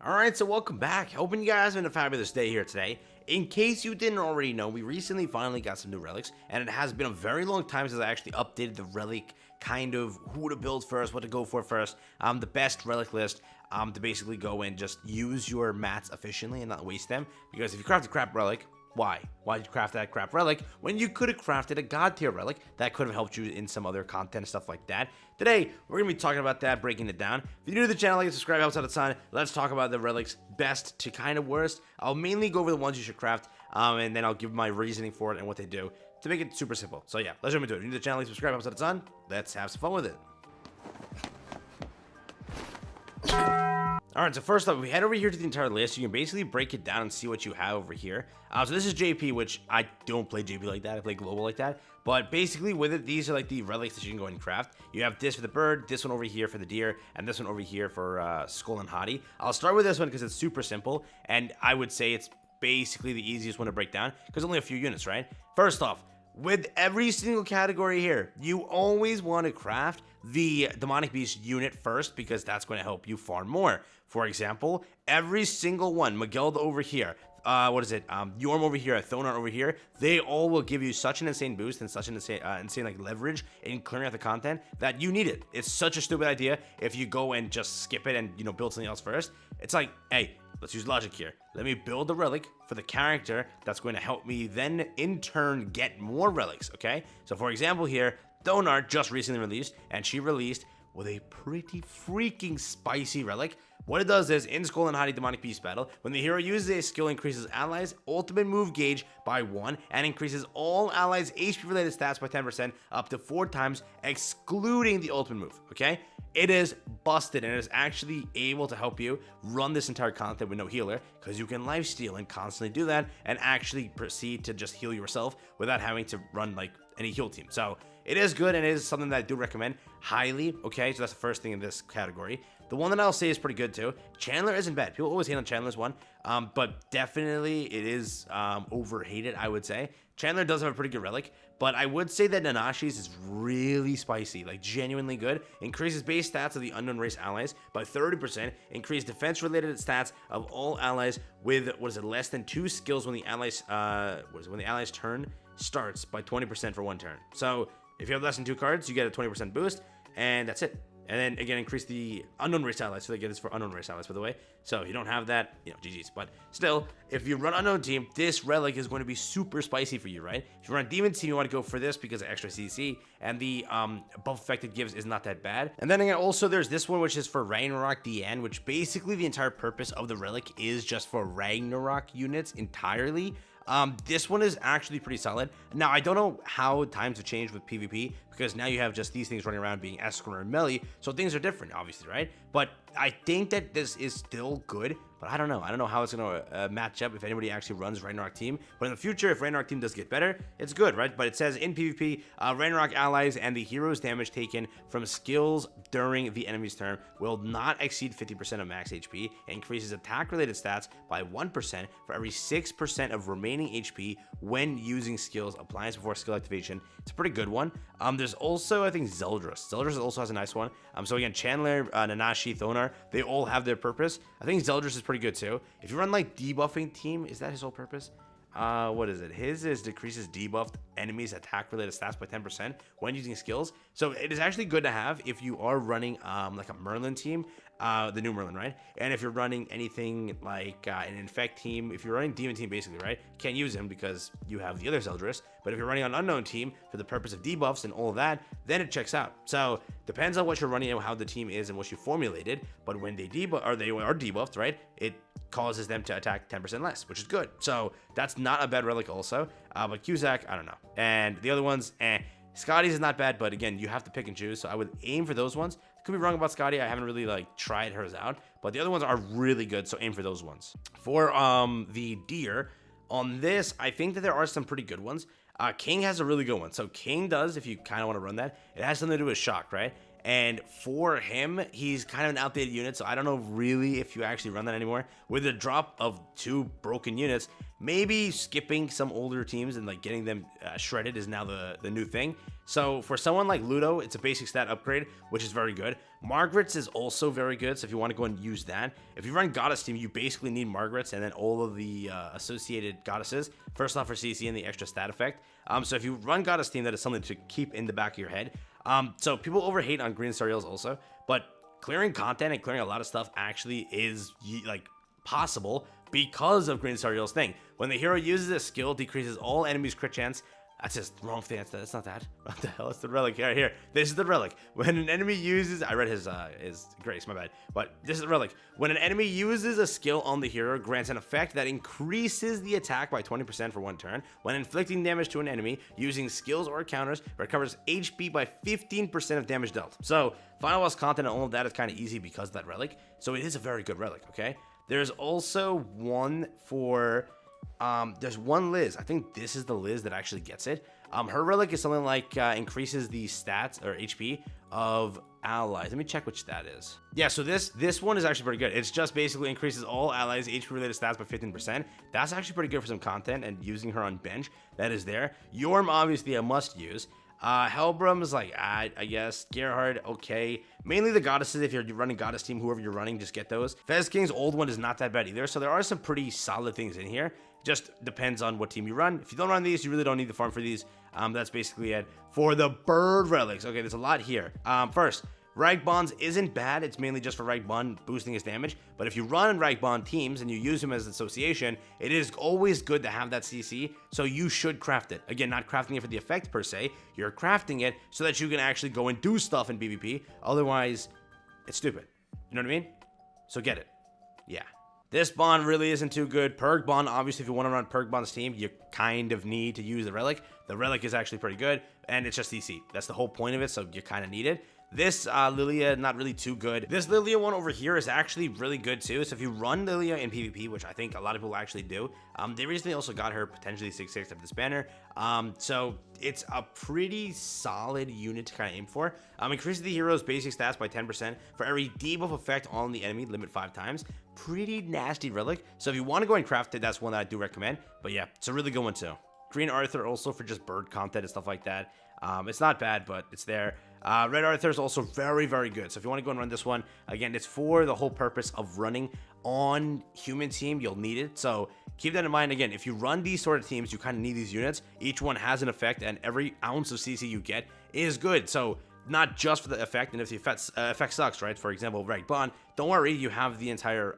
Alright, so welcome back. Hoping you guys are having a fabulous day here today. In case you didn't already know, we recently finally got some new relics, and it has been a very long time since I actually updated the relic, kind of who to build first, what to go for first, the best relic list, to basically go and just use your mats efficiently and not waste them. Because if you craft a crap relic, why? Why did you craft that crap relic when you could have crafted a god tier relic that could have helped you in some other content and stuff like that? Today, we're going to be talking about that, breaking it down. If you're new to the channel, like and subscribe, helps out a ton. Let's talk about the relics best to kind of worst. I'll mainly go over the ones you should craft, and then I'll give my reasoning for it and what they do to make it super simple. So yeah, let's jump into it. If you're new to the channel, like, subscribe, helps out a ton. Let's have some fun with it. Alright, so first up, if we head over here to the entire list, you can basically break it down and see what you have over here. So this is JP, which I don't play JP like that, I play global like that. But basically with it, these are like the relics that you can go and craft. You have this for the bird, this one over here for the deer, and this one over here for Skull and Hottie. I'll start with this one because it's super simple, and I would say it's basically the easiest one to break down, because only a few units, right? First off, with every single category here, you always want to craft the Demonic Beast unit first, because that's going to help you farm more. For example, every single one, Miguel over here, Yorm over here, Thonar over here, they all will give you such an insane boost and such an insane like leverage in clearing out the content that you need it. It's such a stupid idea if you go and just skip it and, you know, build something else first. It's like, hey, let's use logic here. Let me build a relic for the character that's going to help me then in turn get more relics, okay? So for example here, Thonar just recently released, and she released with a pretty freaking spicy relic. What it does is, in Skull and Hottie Demonic Beast battle, when the hero uses a skill, increases allies' ultimate move gauge by 1, and increases all allies' HP-related stats by 10%, up to 4 times, excluding the ultimate move, okay? It is busted, and it is actually able to help you run this entire content with no healer, because you can lifesteal and constantly do that, and actually proceed to just heal yourself without having to run, like, any heal team. So, it is good, and it is something that I do recommend highly, okay? So that's the first thing in this category. The one that I'll say is pretty good too. Chandler isn't bad. People always hate on Chandler's one, but definitely it is overhated, I would say. Chandler does have a pretty good relic, but I would say that Nanashi's is really spicy, like genuinely good. Increases base stats of the unknown race allies by 30%. Increase defense-related stats of all allies with less than 2 skills when the allies when the allies' turn starts by 20% for 1 turn. So if you have less than 2 cards, you get a 20% boost, and that's it. And then again, increase the unknown race allies. So they get this for unknown race allies, by the way. So if you don't have that, you know, GG's. But still, if you run unknown team, this relic is going to be super spicy for you, right? If you run a demon team, you want to go for this because of extra CC, and the buff effect it gives is not that bad. And then again, also there's this one which is for Ragnarok DN, which basically the entire purpose of the relic is just for Ragnarok units entirely. This one is actually pretty solid. Now, I don't know how times have changed with PvP, because now you have just these things running around being Escanor and Melee, so things are different, obviously, right? But I think that this is still good, but I don't know. I don't know how it's going to match up if anybody actually runs Ragnarok team. But in the future, if Ragnarok team does get better, it's good, right? But it says in PvP, Ragnarok allies and the hero's damage taken from skills during the enemy's turn will not exceed 50% of max HP. It increases attack-related stats by 1% for every 6% of remaining HP when using skills. Appliance before skill activation. It's a pretty good one. There's also, I think, Zeldris. Zeldris also has a nice one. So again, Chandler, Nanashi, Thonar, they all have their purpose. I think Zeldris is pretty good too. If you run like debuffing team, is that his whole purpose? What is it? His is decreases debuffed enemies attack related stats by 10% when using skills. So it is actually good to have if you are running like a Merlin team, the new Merlin, right? And if you're running anything like an Infect team, if you're running Demon team basically, right? Can't use him because you have the other Zeldris. But if you're running an Unknown team for the purpose of debuffs and all of that, then it checks out. So depends on what you're running and how the team is and what you formulated. But when they debuff, or they are debuffed, right? It causes them to attack 10% less, which is good. So that's not a bad relic also. But Cusack, I don't know. And the other ones, Scotty's is not bad, but again, you have to pick and choose. So I would aim for those ones. Could be wrong about Scotty. I haven't really like tried hers out, but the other ones are really good. So aim for those ones. For the deer, on this, I think that there are some pretty good ones. King has a really good one. So King does, if you kind of want to run that, it has something to do with shock, right? And for him, he's kind of an outdated unit, so I don't know really if you actually run that anymore. With the drop of 2 broken units, maybe skipping some older teams and like getting them shredded is now the new thing. So for someone like Ludo, it's a basic stat upgrade, which is very good. Margaret's is also very good, so if you want to go and use that. If you run Goddess team, you basically need Margaret's and then all of the associated goddesses. First off for CC and the extra stat effect. So if you run Goddess team, that is something to keep in the back of your head. So people overhate on green Star Eels also, but clearing content and clearing a lot of stuff actually is like possible because of green Star Eels thing. When the hero uses a skill, decreases all enemies' crit chance. That's just the wrong thing. That's not that. What the hell? It's the relic. Here. This is the relic. When an enemy uses, I read his grace, my bad. But this is the relic. When an enemy uses a skill on the hero, grants an effect that increases the attack by 20% for 1 turn. When inflicting damage to an enemy using skills or counters, recovers HP by 15% of damage dealt. So final boss content and all of that is kind of easy because of that relic. So it is a very good relic. Okay. There's also one for. There's one Liz. I think this is the Liz that actually gets it. Her relic is something like increases the stats or HP of allies. Let me check which that is. Yeah, so this one is actually pretty good. It's just basically increases all allies HP related stats by 15%. That's actually pretty good for some content and using her on bench. That is there. Yorm obviously a must use. Helbram's like, I guess. Gerhard, okay. Mainly the goddesses, if you're running goddess team, whoever you're running, just get those. Fez King's old one is not that bad either, so there are some pretty solid things in here. Just depends on what team you run. If you don't run these, you really don't need the farm for these. That's basically it. For the bird relics, okay, there's a lot here. First, Rag Bonds isn't bad. It's mainly just for Rag Bond boosting his damage. But if you run Rag Bond teams and you use him as an association, it is always good to have that CC. So you should craft it. Again, not crafting it for the effect per se. You're crafting it so that you can actually go and do stuff in PvP. Otherwise, it's stupid. You know what I mean? So get it. Yeah. This bond really isn't too good. Purg bond, obviously, if you want to run Purg bond's team, you kind of need to use the relic. The relic is actually pretty good, and it's just CC. That's the whole point of it, so you kind of need it. This Lilia, not really too good. This Lilia one over here is actually really good too. So if you run Lilia in PvP, which I think a lot of people actually do, they recently also got her potentially 6/6 of this banner. So it's a pretty solid unit to kind of aim for. Increases the hero's basic stats by 10% for every debuff effect on the enemy, limit 5 times. Pretty nasty relic. So if you want to go and craft it, that's one that I do recommend. But yeah, it's a really good one too. Green Arthur also for just bird content and stuff like that. It's not bad, but it's there. Red Arthur is also very, very good. So if you want to go and run this one, again, it's for the whole purpose of running on human team. You'll need it. So keep that in mind. Again, if you run these sort of teams, you kind of need these units. Each one has an effect, and every ounce of CC you get is good. So not just for the effect, and if the effect sucks, right? For example, Rag Bond, don't worry, you have the entire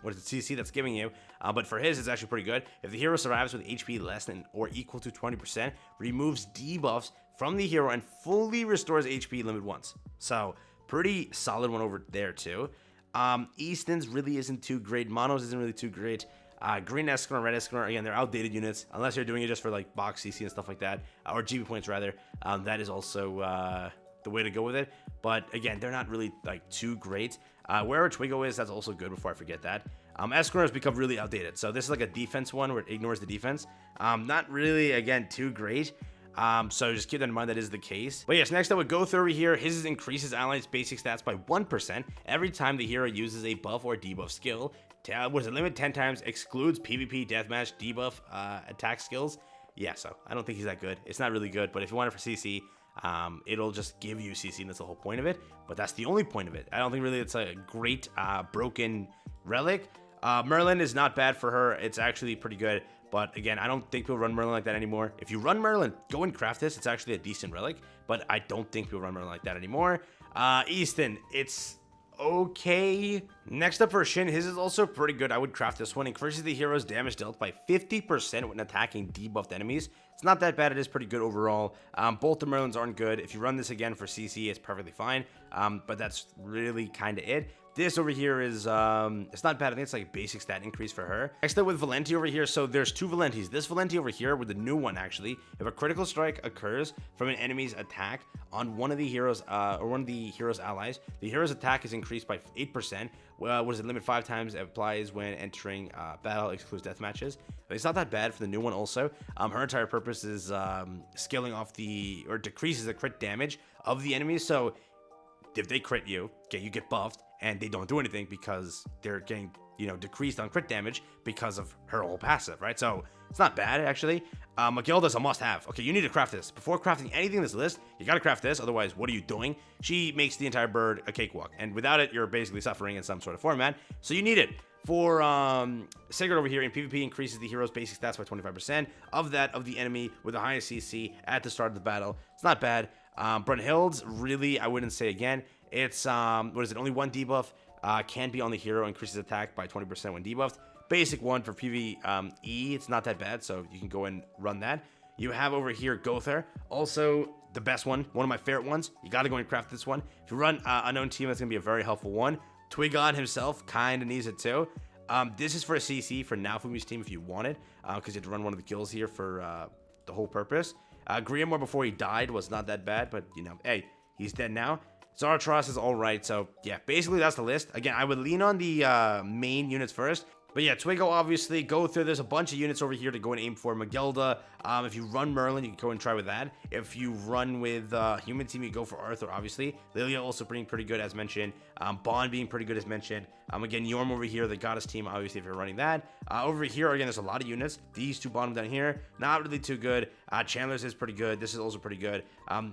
what is it, CC that's giving you. But for his, it's actually pretty good. If the hero survives with HP less than or equal to 20%, removes debuffs from the hero and fully restores HP limit once. So pretty solid one over there too. Easton's really isn't too great. Mono's isn't really too great. Green Escanor, Red Escanor, again, they're outdated units. Unless you're doing it just for like box CC and stuff like that, or GB points rather. That is also the way to go with it. But again, they're not really like too great. Wherever Twigo is, that's also good before I forget that. Escanor has become really outdated. So this is like a defense one where it ignores the defense. Not really, again, too great. So just keep that in mind, that is the case. But yes, next up with Goth over here, his increases allies' basic stats by 1% every time the hero uses a buff or debuff skill. Was it limit 10 times, excludes PvP, deathmatch, debuff, attack skills. Yeah, so I don't think he's that good. It's not really good, but if you want it for CC, it'll just give you CC, and that's the whole point of it. But that's the only point of it. I don't think really it's a great broken relic. Merlin is not bad for her. It's actually pretty good. But again, I don't think people run Merlin like that anymore. If you run Merlin, go and craft this. It's actually a decent relic, but I don't think people run Merlin like that anymore. Easton, it's okay. Next up for Shin, his is also pretty good. I would craft this one. Increases the hero's damage dealt by 50% when attacking debuffed enemies. It's not that bad. It is pretty good overall. Both the Merlins aren't good. If you run this again for CC, it's perfectly fine. But that's really kind of it. This over here is, it's not bad. I think it's like a basic stat increase for her. Next up with Valenti over here. So there's 2 Valentis. This Valenti over here with the new one, actually. If a critical strike occurs from an enemy's attack on one of the heroes, or one of the hero's allies, the hero's attack is increased by 8%. What is it, limit 5 times, it applies when entering battle, excludes death matches. But it's not that bad for the new one also. Her entire purpose is scaling off or decreases the crit damage of the enemies. So if they crit you, okay, you get buffed, and they don't do anything because they're getting, you know, decreased on crit damage because of her whole passive, right? So it's not bad, actually. Magilda's a must-have. Okay, you need to craft this. Before crafting anything in this list, you gotta craft this, otherwise, what are you doing? She makes the entire bird a cakewalk, and without it, you're basically suffering in some sort of format, so you need it. For Sigurd over here, in PvP, increases the hero's basic stats by 25% of that of the enemy with the highest CC at the start of the battle. It's not bad. Brunhild's, really, I wouldn't say again. It's, what is it, only one debuff. Can be on the hero, increases attack by 20% when debuffed. Basic one for PvE, it's not that bad, so you can go and run that. You have over here Gother, also the best one of my favorite ones. You gotta go and craft this one. If you run Unknown Team, that's gonna be a very helpful one. Twigon himself kinda needs it too. This is for a CC for Naofumi's team if you want it, because you have to run one of the kills here for the whole purpose. Griamore before he died was not that bad, but you know, hey, he's dead now. Zaratras is alright, so yeah, basically that's the list. Again, I would lean on the main units first. But yeah, Twigo, obviously, go through. There's a bunch of units over here to go and aim for. Magilda, if you run Merlin, you can go and try with that. If you run with Human Team, you go for Arthur, obviously. Lilia also being pretty good, as mentioned. Bond being pretty good, as mentioned. Again, Yorm over here, the Goddess team, obviously, if you're running that. Over here, again, there's a lot of units. These two bottom down here, not really too good. Chandler's is pretty good. This is also pretty good.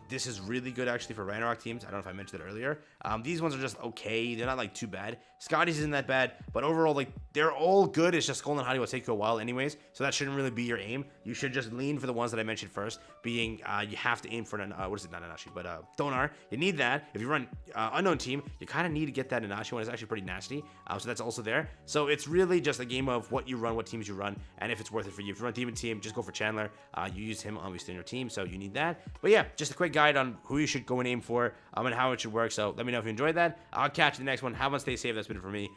This is really good, actually, for Ragnarok teams. I don't know if I mentioned it earlier. These ones are just okay. They're not, like, too bad. Scotty's isn't that bad, but overall, like, they're all good. It's just Skull and Hadi will take you a while anyways, so that shouldn't really be your aim. You should just lean for the ones that I mentioned first, being you have to aim for an what is it, not Nanashi, but Donar. You need that. If you run Unknown Team, you kind of need to get that Nanashi one. It's actually pretty nasty, so that's also there. So it's really just a game of what you run, what teams you run, and if it's worth it for you. If you run Demon Team, just go for Chandler. You use him obviously in your team, so you need that. But yeah, just a quick guide on who you should go and aim for, and how it should work. So let me know if you enjoyed that. I'll catch you in the next one. Have fun, stay safe. That's been it for me.